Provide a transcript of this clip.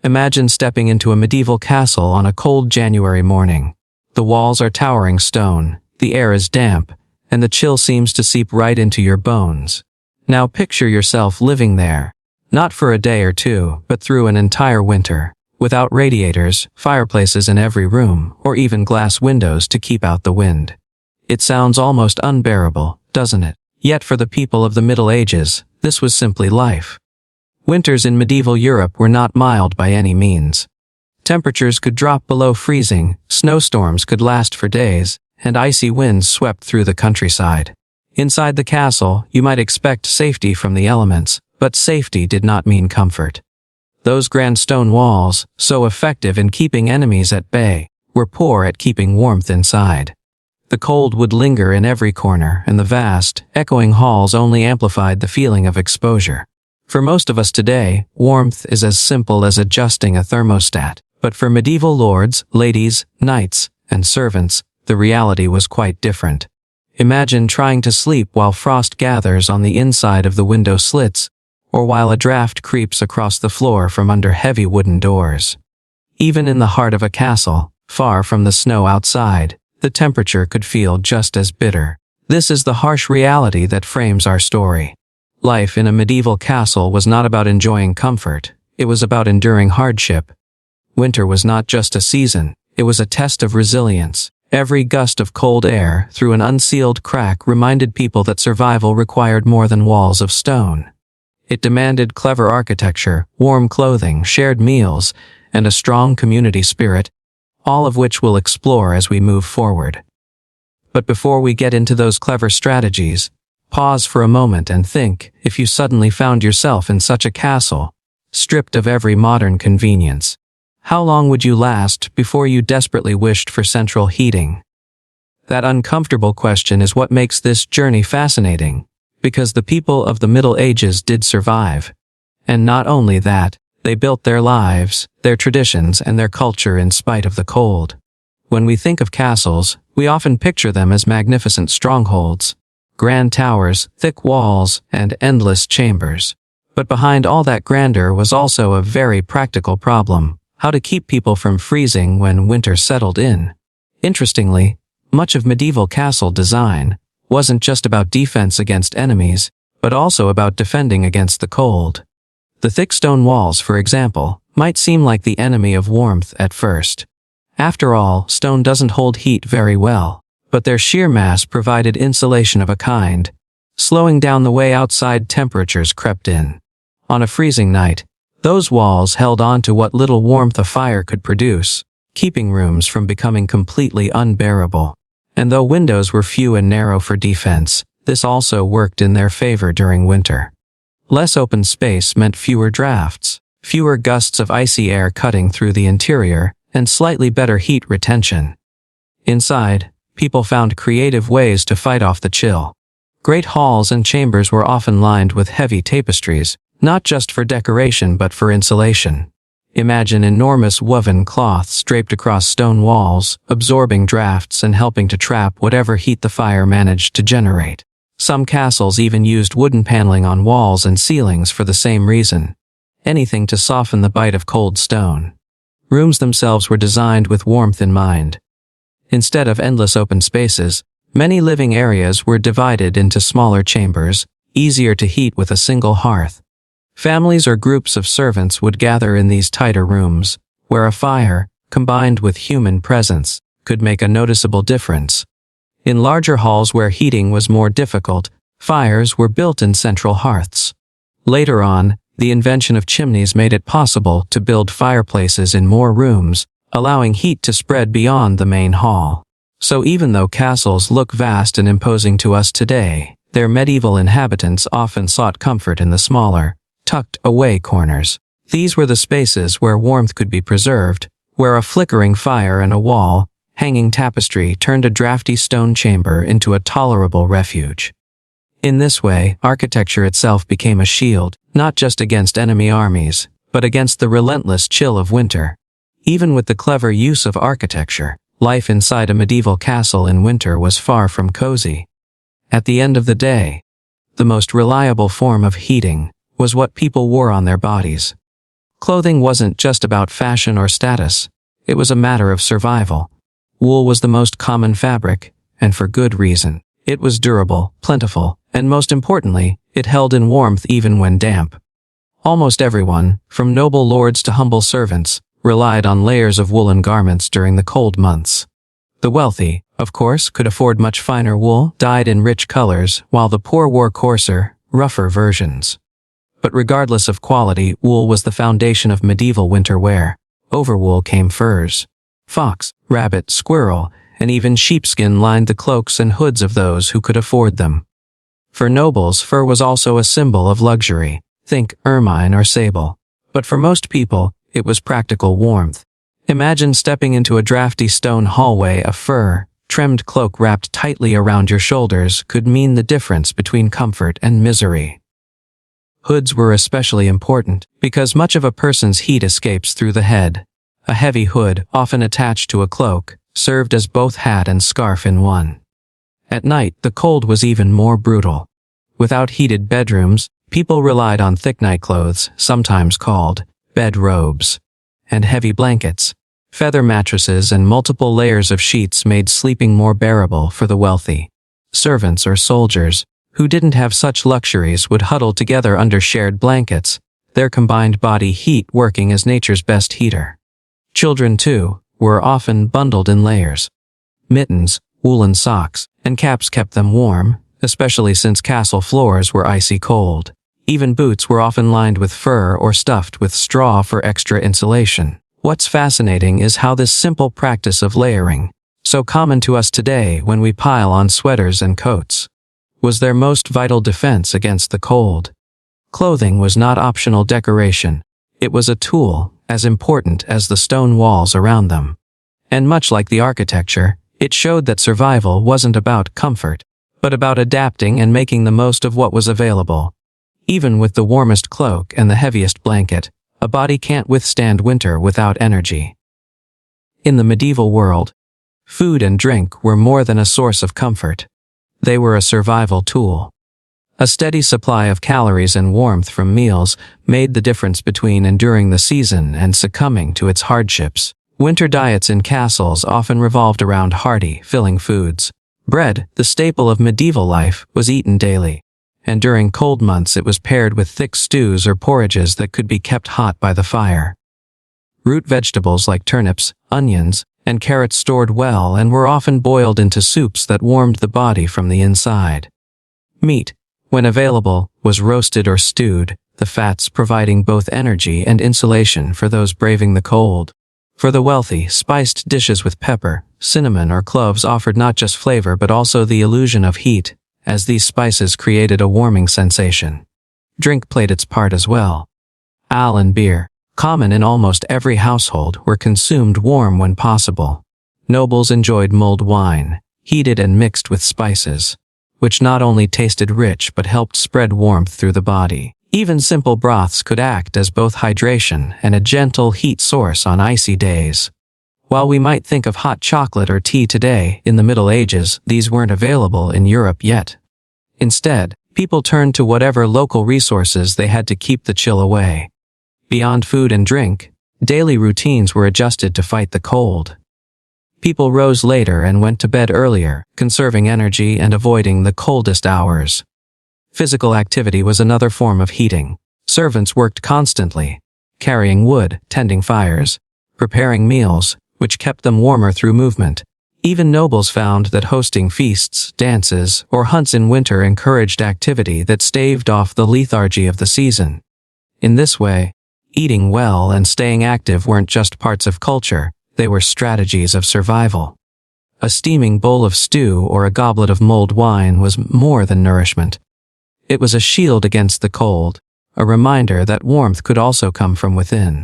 Imagine stepping into a medieval castle on a cold January morning. The walls are towering stone, the air is damp, and the chill seems to seep right into your bones. Now picture yourself living there, not for a day or two, but through an entire winter, without radiators, fireplaces in every room, or even glass windows to keep out the wind. It sounds almost unbearable, doesn't it? Yet for the people of the Middle Ages, this was simply life. Winters in medieval Europe were not mild by any means. Temperatures could drop below freezing, snowstorms could last for days, and icy winds swept through the countryside. Inside the castle, you might expect safety from the elements, but safety did not mean comfort. Those grand stone walls, so effective in keeping enemies at bay, were poor at keeping warmth inside. The cold would linger in every corner, and the vast, echoing halls only amplified the feeling of exposure. For most of us today, warmth is as simple as adjusting a thermostat, but for medieval lords, ladies, knights, and servants, the reality was quite different. Imagine trying to sleep while frost gathers on the inside of the window slits, or while a draft creeps across the floor from under heavy wooden doors. Even in the heart of a castle, far from the snow outside, the temperature could feel just as bitter. This is the harsh reality that frames our story. Life in a medieval castle was not about enjoying comfort, it was about enduring hardship. Winter was not just a season, it was a test of resilience. Every gust of cold air through an unsealed crack reminded people that survival required more than walls of stone. It demanded clever architecture, warm clothing, shared meals, and a strong community spirit, all of which we'll explore as we move forward. But before we get into those clever strategies, pause for a moment and think if you suddenly found yourself in such a castle, stripped of every modern convenience. How long would you last before you desperately wished for central heating? That uncomfortable question is what makes this journey fascinating, because the people of the Middle Ages did survive. And not only that, they built their lives, their traditions, and their culture in spite of the cold. When we think of castles, we often picture them as magnificent strongholds, grand towers, thick walls, and endless chambers. But behind all that grandeur was also a very practical problem: how to keep people from freezing when winter settled in. Interestingly, much of medieval castle design wasn't just about defense against enemies, but also about defending against the cold. The thick stone walls, for example, might seem like the enemy of warmth at first. After all, stone doesn't hold heat very well, but their sheer mass provided insulation of a kind, slowing down the way outside temperatures crept in. On a freezing night, those walls held on to what little warmth a fire could produce, keeping rooms from becoming completely unbearable. And though windows were few and narrow for defense, this also worked in their favor during winter. Less open space meant fewer drafts, fewer gusts of icy air cutting through the interior, and slightly better heat retention. Inside, people found creative ways to fight off the chill. Great halls and chambers were often lined with heavy tapestries, not just for decoration but for insulation. Imagine enormous woven cloths draped across stone walls, absorbing drafts and helping to trap whatever heat the fire managed to generate. Some castles even used wooden paneling on walls and ceilings for the same reason: anything to soften the bite of cold stone. Rooms themselves were designed with warmth in mind. Instead of endless open spaces, many living areas were divided into smaller chambers, easier to heat with a single hearth. Families or groups of servants would gather in these tighter rooms, where a fire, combined with human presence, could make a noticeable difference. In larger halls where heating was more difficult, fires were built in central hearths. Later on, the invention of chimneys made it possible to build fireplaces in more rooms, allowing heat to spread beyond the main hall. So even though castles look vast and imposing to us today, their medieval inhabitants often sought comfort in the smaller, tucked-away corners. These were the spaces where warmth could be preserved, where a flickering fire and a wall, hanging tapestry turned a drafty stone chamber into a tolerable refuge. In this way, architecture itself became a shield, not just against enemy armies, but against the relentless chill of winter. Even with the clever use of architecture, life inside a medieval castle in winter was far from cozy. At the end of the day, the most reliable form of heating was what people wore on their bodies. Clothing wasn't just about fashion or status. It was a matter of survival. Wool was the most common fabric, and for good reason. It was durable, plentiful, and most importantly, it held in warmth even when damp. Almost everyone, from noble lords to humble servants, relied on layers of woolen garments during the cold months. The wealthy, of course, could afford much finer wool, dyed in rich colors, while the poor wore coarser, rougher versions. But regardless of quality, wool was the foundation of medieval winter wear. Over wool came furs. Fox, rabbit, squirrel, and even sheepskin lined the cloaks and hoods of those who could afford them. For nobles, fur was also a symbol of luxury. Think ermine or sable. But for most people, it was practical warmth. Imagine stepping into a drafty stone hallway. A fur-trimmed cloak wrapped tightly around your shoulders could mean the difference between comfort and misery. Hoods were especially important because much of a person's heat escapes through the head. A heavy hood, often attached to a cloak, served as both hat and scarf in one. At night, the cold was even more brutal. Without heated bedrooms, people relied on thick nightclothes, sometimes called bed robes, and heavy blankets. Feather mattresses and multiple layers of sheets made sleeping more bearable for the wealthy. Servants or soldiers, who didn't have such luxuries, would huddle together under shared blankets, their combined body heat working as nature's best heater. Children, too, were often bundled in layers. Mittens, woolen socks, and caps kept them warm, especially since castle floors were icy cold. Even boots were often lined with fur or stuffed with straw for extra insulation. What's fascinating is how this simple practice of layering, so common to us today when we pile on sweaters and coats, was their most vital defense against the cold. Clothing was not optional decoration. It was a tool, as important as the stone walls around them. And much like the architecture, it showed that survival wasn't about comfort, but about adapting and making the most of what was available. Even with the warmest cloak and the heaviest blanket, a body can't withstand winter without energy. In the medieval world, food and drink were more than a source of comfort. They were a survival tool. A steady supply of calories and warmth from meals made the difference between enduring the season and succumbing to its hardships. Winter diets in castles often revolved around hearty, filling foods. Bread, the staple of medieval life, was eaten daily, and during cold months it was paired with thick stews or porridges that could be kept hot by the fire. Root vegetables like turnips, onions, and carrots stored well and were often boiled into soups that warmed the body from the inside. Meat, when available, was roasted or stewed, the fats providing both energy and insulation for those braving the cold. For the wealthy, spiced dishes with pepper, cinnamon, or cloves offered not just flavor but also the illusion of heat, as these spices created a warming sensation. Drink played its part as well. Ale and beer, common in almost every household, were consumed warm when possible. Nobles enjoyed mulled wine, heated and mixed with spices, which not only tasted rich but helped spread warmth through the body. Even simple broths could act as both hydration and a gentle heat source on icy days. While we might think of hot chocolate or tea today, in the Middle Ages, these weren't available in Europe yet. Instead, people turned to whatever local resources they had to keep the chill away. Beyond food and drink, daily routines were adjusted to fight the cold. People rose later and went to bed earlier, conserving energy and avoiding the coldest hours. Physical activity was another form of heating. Servants worked constantly, carrying wood, tending fires, preparing meals, which kept them warmer through movement. Even nobles found that hosting feasts, dances, or hunts in winter encouraged activity that staved off the lethargy of the season. In this way, eating well and staying active weren't just parts of culture, they were strategies of survival. A steaming bowl of stew or a goblet of mulled wine was more than nourishment. It was a shield against the cold, a reminder that warmth could also come from within.